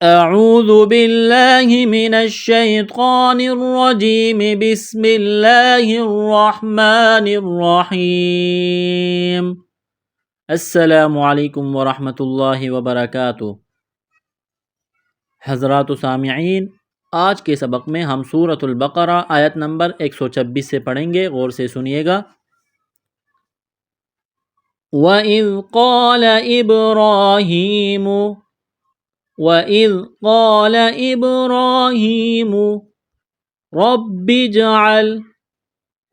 أعوذ بالله من الشيطان الرجيم بسم الله الرحمن الرحيم अस्सलामु अलैकुम वरहमतुल्लाहि वबरकातुहू। हज़रात सामिईन, आज के सबक में हम सूरतुल बक़रा आयत नंबर 126 से पढ़ेंगे। गौर से सुनिएगा। वइज़ क़ाल इब्राहीम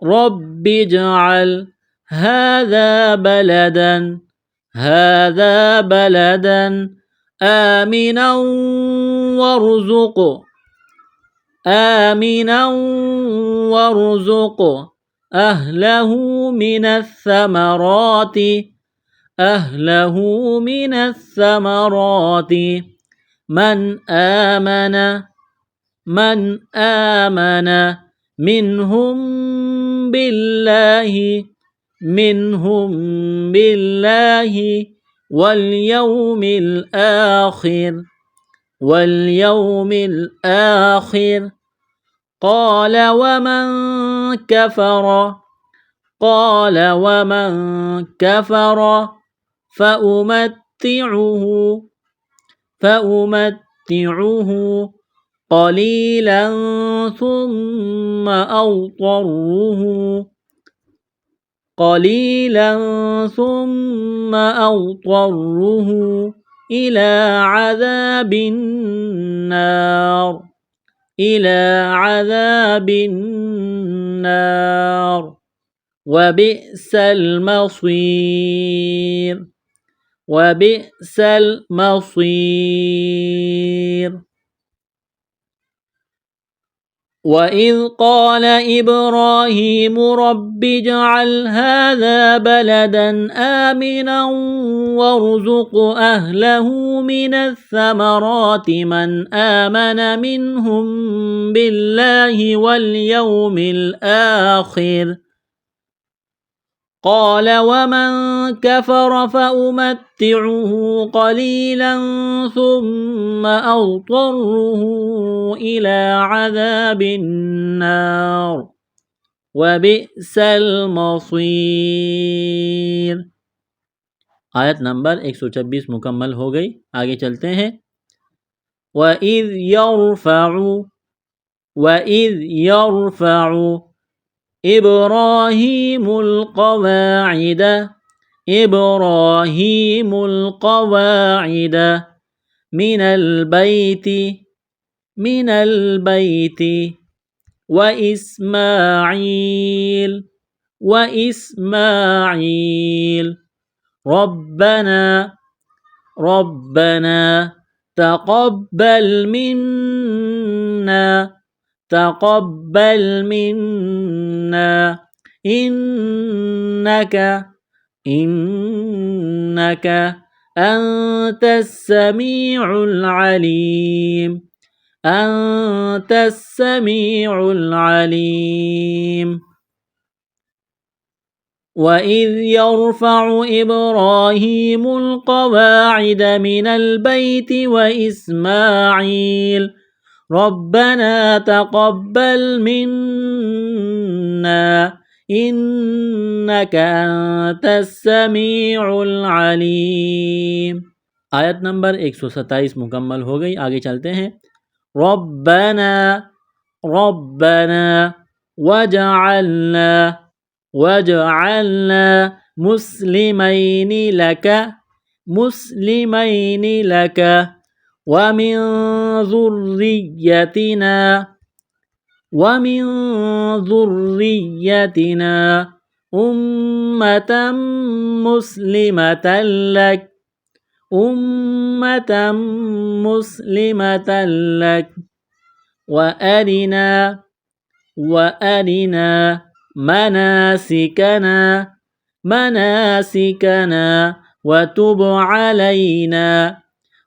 रब्बिजअल हाज़ा बलदन आमिनन वरज़ुक़ अहलहु मिनस्समरात मन आमन मिनहुम बिल्लाहि वल्यौमिल आखिर قال ومن كفر فأمتعه قليلا ثم أضطره إلى عذاب النار وبئس المصير. وإذ قال إبراهيم رب اجعل هذا بلدا آمنا وارزق أهله من الثمرات من آمن منهم بالله واليوم الآخر قال ومن كفر فأمتعه قليلا ثم أضطره إلى عذاب النار وبئس المصيर। आयत नंबर 126 मुकम्मल हो गई। आगे चलते हैं। वइज़ यरफ़अु إبراهيم القواعد من البيت وإسماعيل ربنا تقبل منا إنك أنت السميع العليم. وإذ يرفع إبراهيم القواعد من البيت وإسماعيل ربنا تقبل منا إنك أنت السميع العليم. आयत नंबर 127 मुकम्मल हो गई। आगे चलते हैं। रब्बना वजअलना मुस्लिमैन लक वमिन ذريتنا أمة مسلمة لك وأرنا مناسكنا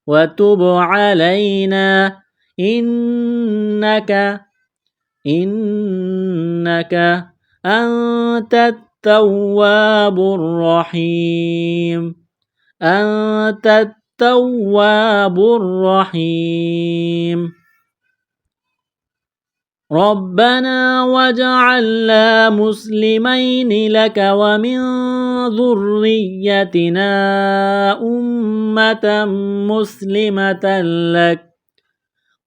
وتب علينا إنك أنت التواب الرحيم. التواب الرحيم ربنا واجعلنا مسلمين لك ومن ذريتنا أمة مسلمة لك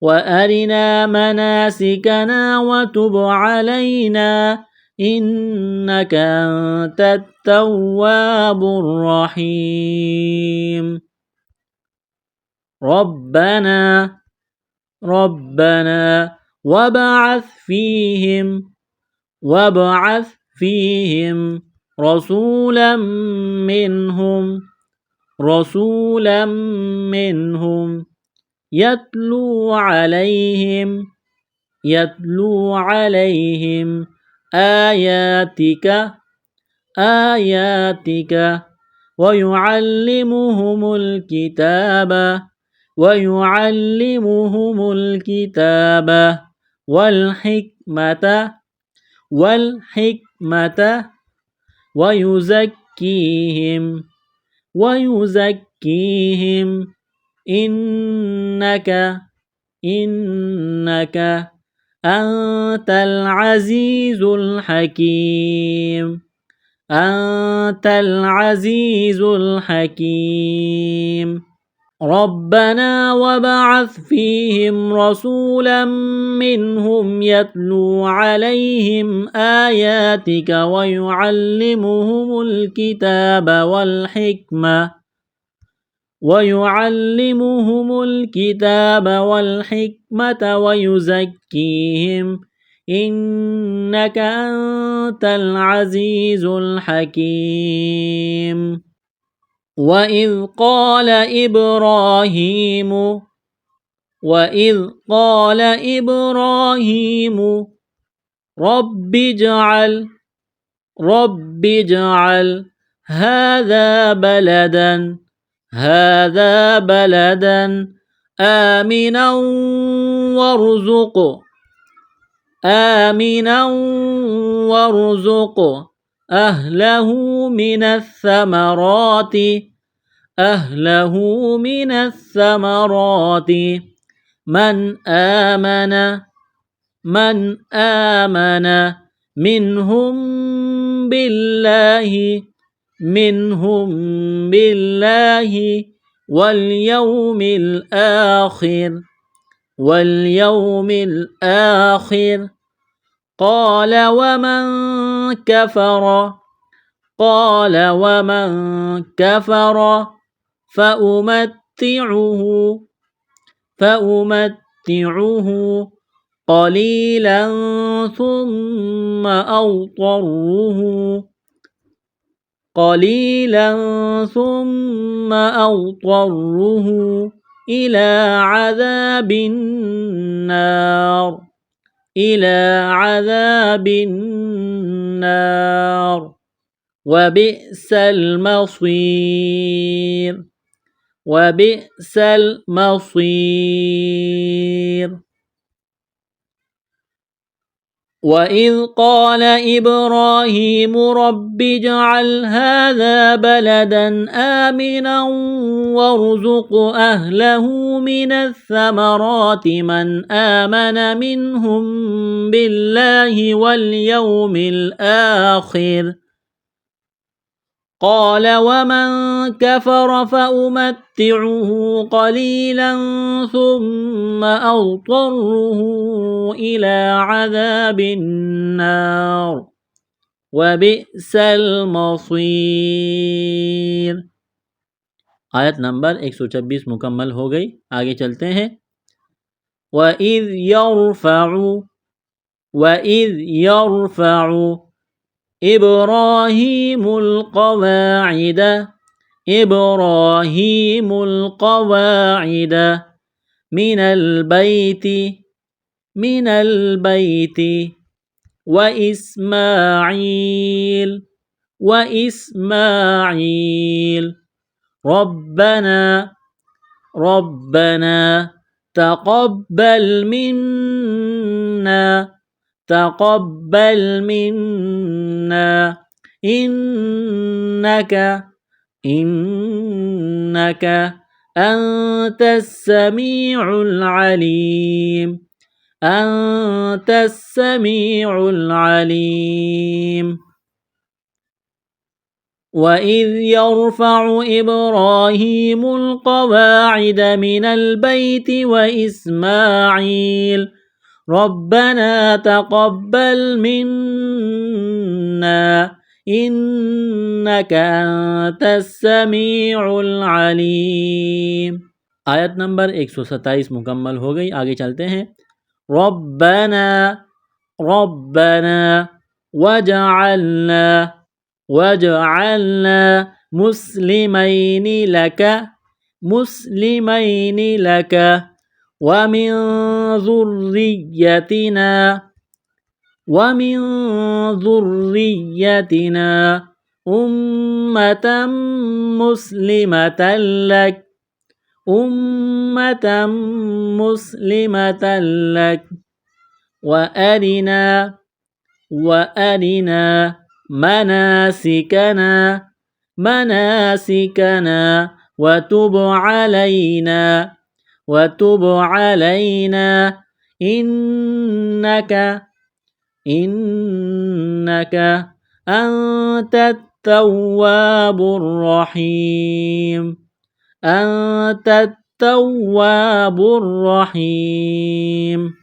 وأرنا مناسكنا وتب علينا إنك أنت التواب الرحيم ربنا وابعث فيهم رسولا منهم يتلو عليهم آياتك ويعلمهم الكتاب والحكمة ويزكيهم إنك أنت العزيز الحكيم ربنا وابعث فيهم رسولا منهم يتلو عليهم آياتك ويعلمهم الكتاب والحكمة ويزكيهم إنك أنت العزيز الحكيم وإذ قال إبراهيم رب اجعل هذا بلدا آمنا وارزق أهله من الثمرات من آمن منهم بالله واليوم الآخر قال ومن كفر فأمتعه قليلا ثم أضطره إلى عذاب النار وبئس المصير وإذ قال إبراهيم رب اجعل هذا بلدا آمنا وارزق أهله من الثمرات من آمن منهم بالله واليوم الآخر قال ومن كفر فأمتعه قليلا ثم أضطره إلى عذاب النار وبئس المصير आयत नंबर 126 मुकम्मल हो गई। आगे चलते हैं। वइज़ यरफ़अु إبراهيم القواعد من البيت وإسماعيل ربنا تقبل منا إنك أنت السميع العليم أنت السميع العليم وإذ يرفع إبراهيم القواعد من البيت وإسماعيل ربنا تقبل منا إنك أنت السميع العليم आयत नंबर 127 मुकम्मल हो गई। आगे चलते हैं। रब्बना रब्बना वजअलना वजअलना मुस्लिमैनि लक वमिन ज़ुर्रिय्यतिना उम्मतम मुस्लिमतन लक وأرنا مناسكنا وتب علينا إنك أنت التواب الرحيم أنت التواب الرحيم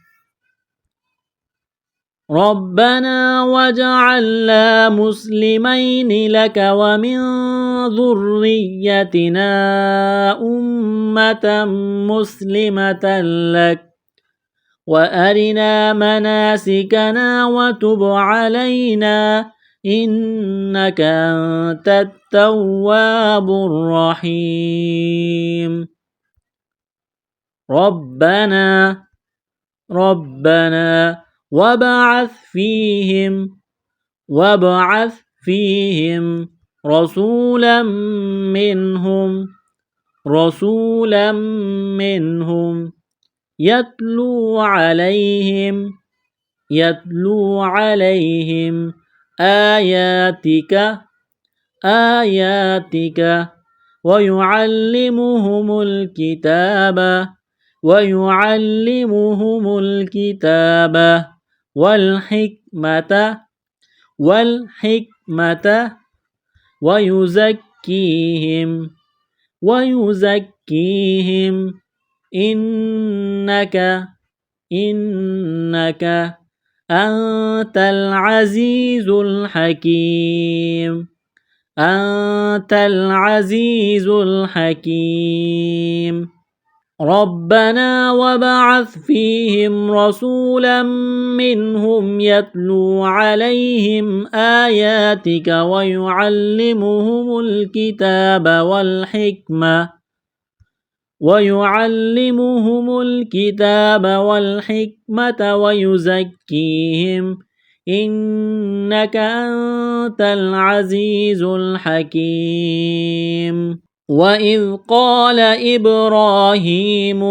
ربنا وجعلنا مسلمين لك ومن ذريتنا أمة مسلمة لك وأرنا مناسكنا وتب علينا إنك أنت التواب الرحيم ربنا وابعث فيهم رسولا منهم يتلو عليهم آياتك ويعلمهم الكتاب والحكمة ويزكيهم إنك أنت العزيز الحكيم أنت العزيز الحكيم ربنا وابعث فيهم رسولا منهم يتلو عليهم آياتك ويعلمهم الكتاب والحكمة ويزكيهم إنك أنت العزيز الحكيم وإذ قال إبراهيم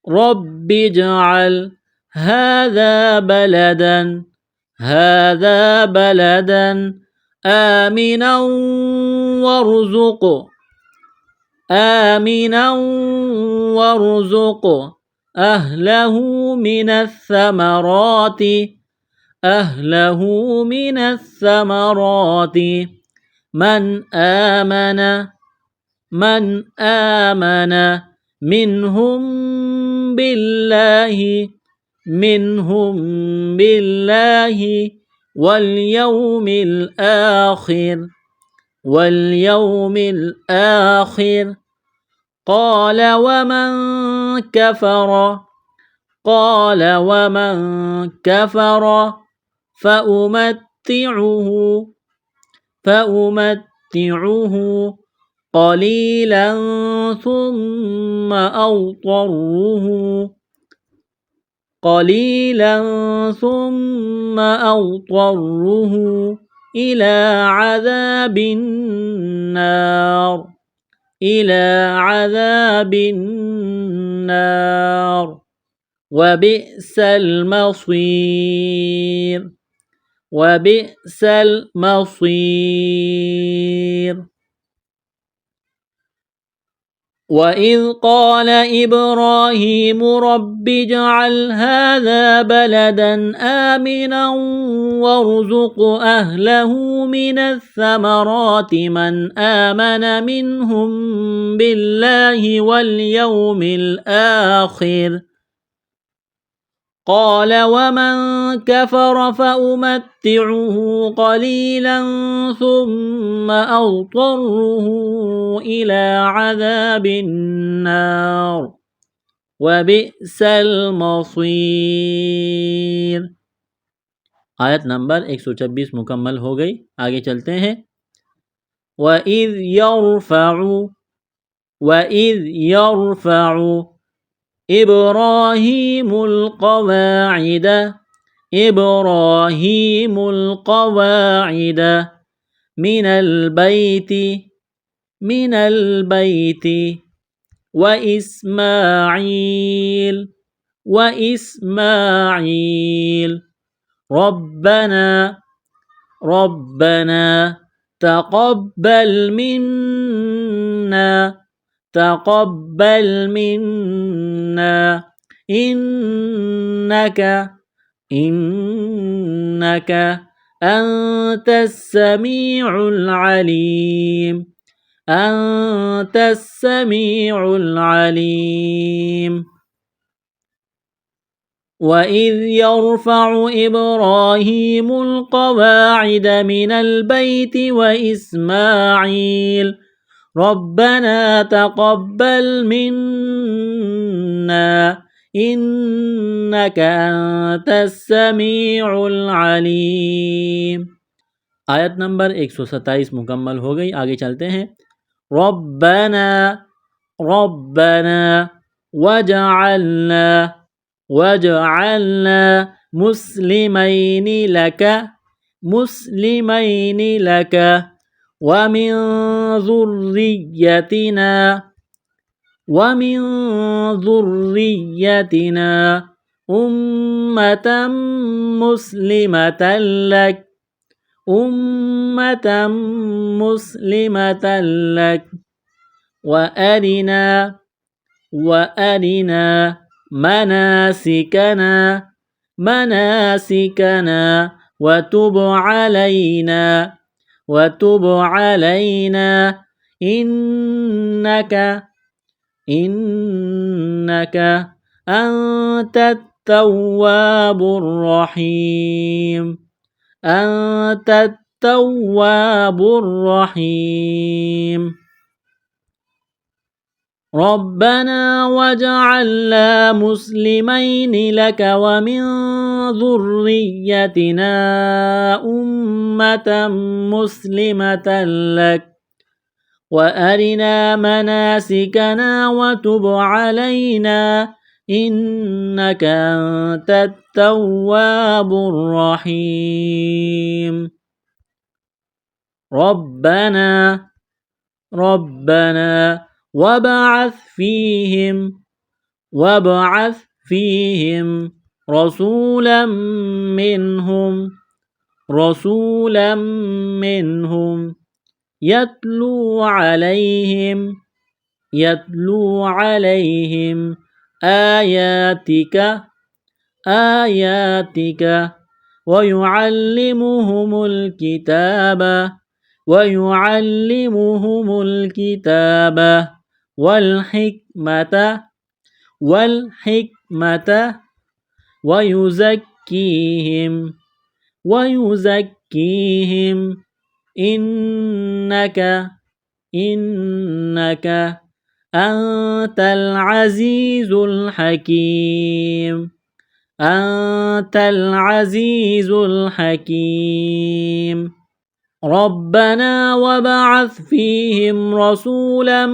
رب اجعل هذا بلدا آمنا وارزق أهله من الثمرات من آمن منهم بالله واليوم الآخر قال ومن كفر فأمتعه قليلا ثم أضطره إلى عذاب النار وبئس المصير وبئس المصير. وإذ قال إبراهيم رب اجعل هذا بلدا آمنا وارزق أهله من الثمرات من آمن منهم بالله واليوم الآخر قال ومن كفر فأمتعه قليلا ثم أضطره إلى عذاب النار وبئس المصير. आयत नंबर 126 मुकम्मल हो गई। आगे चलते हैं। वइज़ यरफ़अु إبراهيم القواعد من البيت وإسماعيل ربنا تقبل منا إنك أنت السميع العليم. وإذ يرفع إبراهيم القواعد من البيت وإسماعيل ربنا تقبل منا إنك أنت السميع العليم. आयत नंबर 127 मुकम्मल हो गई। आगे चलते हैं। रब्बना वजअलना मुस्लिमैन लक ومن ذريتنا أمة مسلمة لك وأرنا مناسكنا وتب علينا إنك أنت التواب الرحيم. ربنا واجعلنا مسلمين لك ومن ذريتنا أمة مسلمة لك وأرنا مناسكنا وتب علينا إنك أنت التواب الرحيم. ربنا وابعث فيهم رسولا منهم يتلو عليهم آياتك ويعلمهم الكتاب والحكمة ويزكيهم إنك أنت العزيز الحكيم. ربنا وابعث فيهم رسولا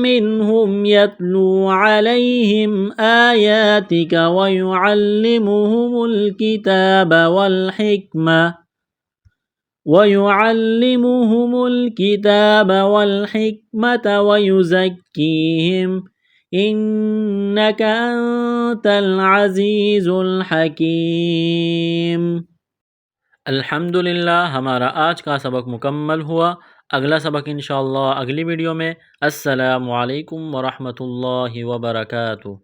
منهم يتلو عليهم آياتك ويعلمهم الكتاب والحكمة ويزكيهم إنك أنت العزيز الحكيم. अल्हम्दुलिल्लाह हमारा आज का सबक मुकम्मल हुआ। अगला सबक इंशाअल्लाह अगली वीडियो में। अस्सलामु अलैकुम व रहमतुल्लाहि व बरकातुहू।